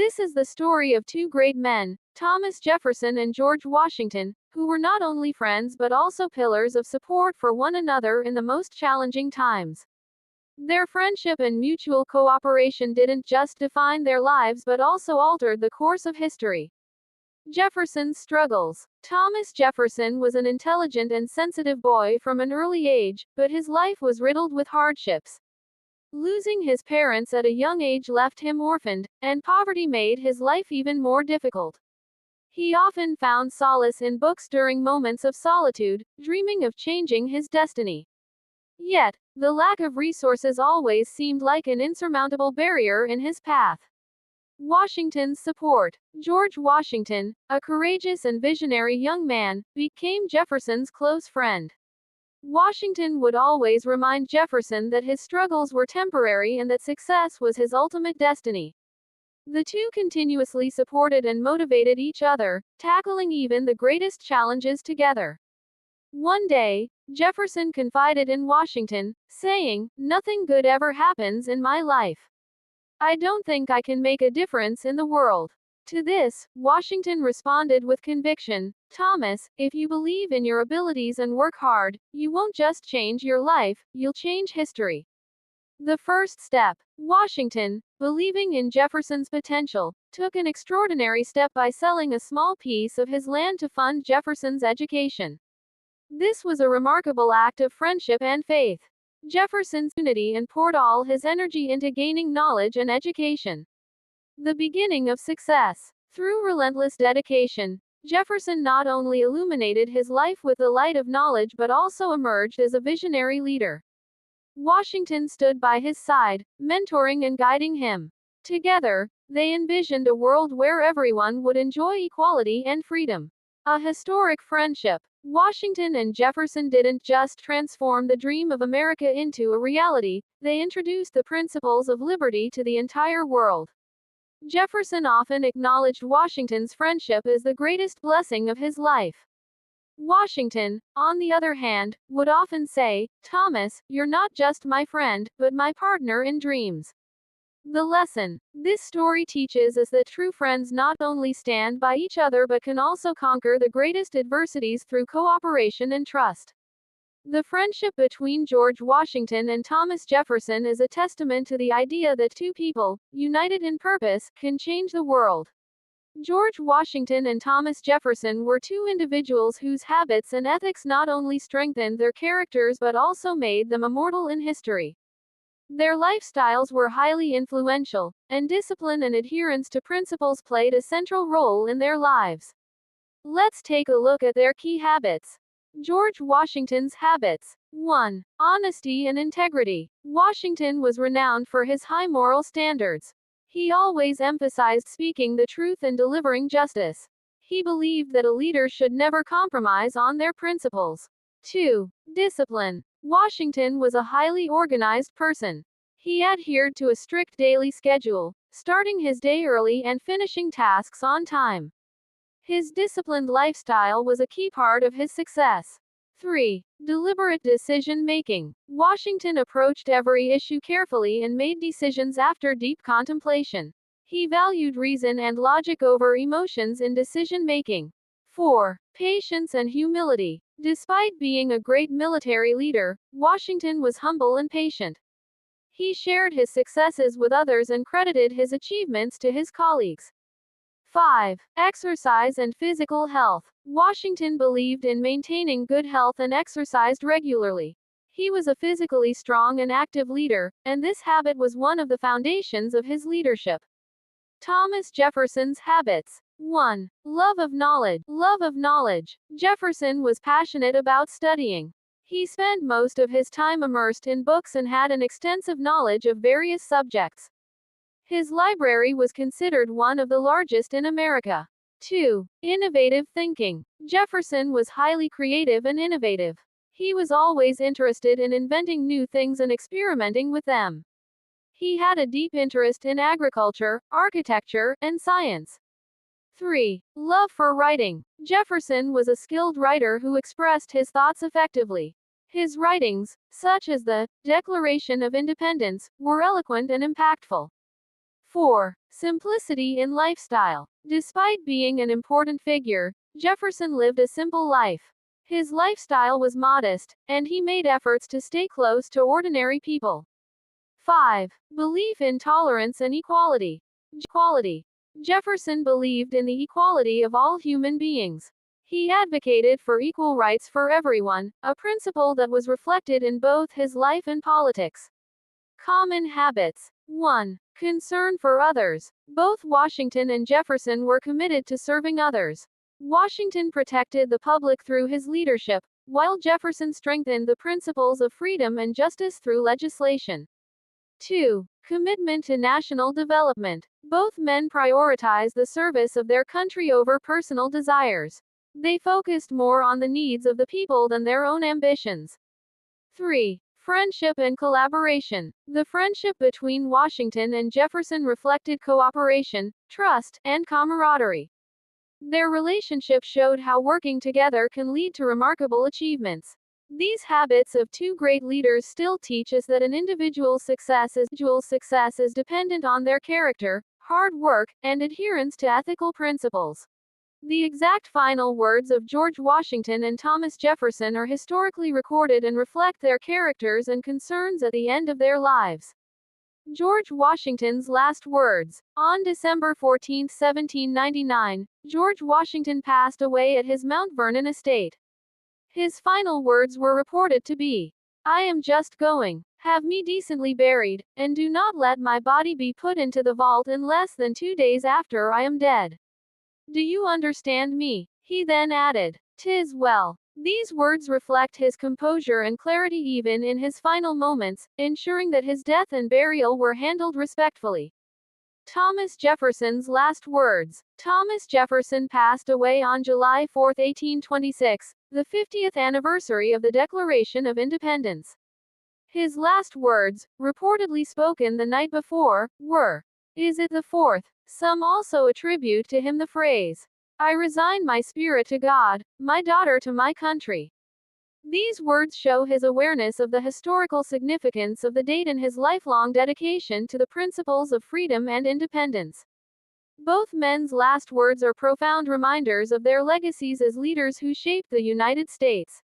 This is the story of two great men, Thomas Jefferson and George Washington, who were not only friends but also pillars of support for one another in the most challenging times. Their friendship and mutual cooperation didn't just define their lives but also altered the course of history. Jefferson's struggles. Thomas Jefferson was an intelligent and sensitive boy from an early age, but his life was riddled with hardships. Losing his parents at a young age left him orphaned, and poverty made his life even more difficult. He often found solace in books during moments of solitude, dreaming of changing his destiny. Yet, the lack of resources always seemed like an insurmountable barrier in his path. Washington's support. George Washington, a courageous and visionary young man, became Jefferson's close friend. Washington would always remind Jefferson that his struggles were temporary and that success was his ultimate destiny. The two continuously supported and motivated each other, tackling even the greatest challenges together. One day, Jefferson confided in Washington, saying, "Nothing good ever happens in my life. I don't think I can make a difference in the world." To this, Washington responded with conviction, "Thomas, if you believe in your abilities and work hard, you won't just change your life, you'll change history." The first step. Washington, believing in Jefferson's potential, took an extraordinary step by selling a small piece of his land to fund Jefferson's education. This was a remarkable act of friendship and faith. Jefferson's unity and poured all his energy into gaining knowledge and education. The beginning of success. Through relentless dedication, Jefferson not only illuminated his life with the light of knowledge but also emerged as a visionary leader. Washington stood by his side, mentoring and guiding him. Together, they envisioned a world where everyone would enjoy equality and freedom. A historic friendship. Washington and Jefferson didn't just transform the dream of America into a reality, they introduced the principles of liberty to the entire world. Jefferson often acknowledged Washington's friendship as the greatest blessing of his life. Washington, on the other hand, would often say, "Thomas, you're not just my friend, but my partner in dreams." The lesson. This story teaches us that true friends not only stand by each other but can also conquer the greatest adversities through cooperation and trust. The friendship between George Washington and Thomas Jefferson is a testament to the idea that two people, united in purpose, can change the world. George Washington and Thomas Jefferson were two individuals whose habits and ethics not only strengthened their characters but also made them immortal in history. Their lifestyles were highly influential, and discipline and adherence to principles played a central role in their lives. Let's take a look at their key habits. George Washington's habits. 1. Honesty and integrity. Washington was renowned for his high moral standards. He always emphasized speaking the truth and delivering justice. He believed that a leader should never compromise on their principles. 2. Discipline. Washington was a highly organized person. He adhered to a strict daily schedule, starting his day early and finishing tasks on time. His disciplined lifestyle was a key part of his success. 3. Deliberate decision-making. Washington approached every issue carefully and made decisions after deep contemplation. He valued reason and logic over emotions in decision-making. 4. Patience and humility. Despite being a great military leader, Washington was humble and patient. He shared his successes with others and credited his achievements to his colleagues. 5. Exercise and physical health. Washington believed in maintaining good health and exercised regularly. He was a physically strong and active leader, and this habit was one of the foundations of his leadership. Thomas Jefferson's habits. 1. Love of knowledge. Love of knowledge. Jefferson was passionate about studying. He spent most of his time immersed in books and had an extensive knowledge of various subjects. His library was considered one of the largest in America. 2. Innovative thinking. Jefferson was highly creative and innovative. He was always interested in inventing new things and experimenting with them. He had a deep interest in agriculture, architecture, and science. 3. Love for writing. Jefferson was a skilled writer who expressed his thoughts effectively. His writings, such as the Declaration of Independence, were eloquent and impactful. 4. Simplicity in lifestyle. Despite being an important figure, Jefferson lived a simple life. His lifestyle was modest, and he made efforts to stay close to ordinary people. 5. Belief in tolerance and equality. Equality. Jefferson believed in the equality of all human beings. He advocated for equal rights for everyone, a principle that was reflected in both his life and politics. Common habits. 1. Concern for others. Both Washington and Jefferson were committed to serving others. Washington protected the public through his leadership, while Jefferson strengthened the principles of freedom and justice through legislation. 2. Commitment to national development. Both men prioritized the service of their country over personal desires. They focused more on the needs of the people than their own ambitions. 3. Friendship and collaboration. The friendship between Washington and Jefferson reflected cooperation, trust, and camaraderie. Their relationship showed how working together can lead to remarkable achievements. These habits of two great leaders still teach us that an individual's success is dependent on their character, hard work, and adherence to ethical principles. The exact final words of George Washington and Thomas Jefferson are historically recorded and reflect their characters and concerns at the end of their lives. George Washington's last words. On December 14, 1799, George Washington passed away at his Mount Vernon estate. His final words were reported to be, "I am just going. Have me decently buried, and do not let my body be put into the vault in less than 2 days after I am dead. Do you understand me?" He then added, "'Tis well." These words reflect his composure and clarity even in his final moments, ensuring that his death and burial were handled respectfully. Thomas Jefferson's last words. Thomas Jefferson passed away on July 4, 1826, the 50th anniversary of the Declaration of Independence. His last words, reportedly spoken the night before, were, "Is it the 4th?" Some also attribute to him the phrase, "I resign my spirit to God, my daughter to my country." These words show his awareness of the historical significance of the date and his lifelong dedication to the principles of freedom and independence. Both men's last words are profound reminders of their legacies as leaders who shaped the United States.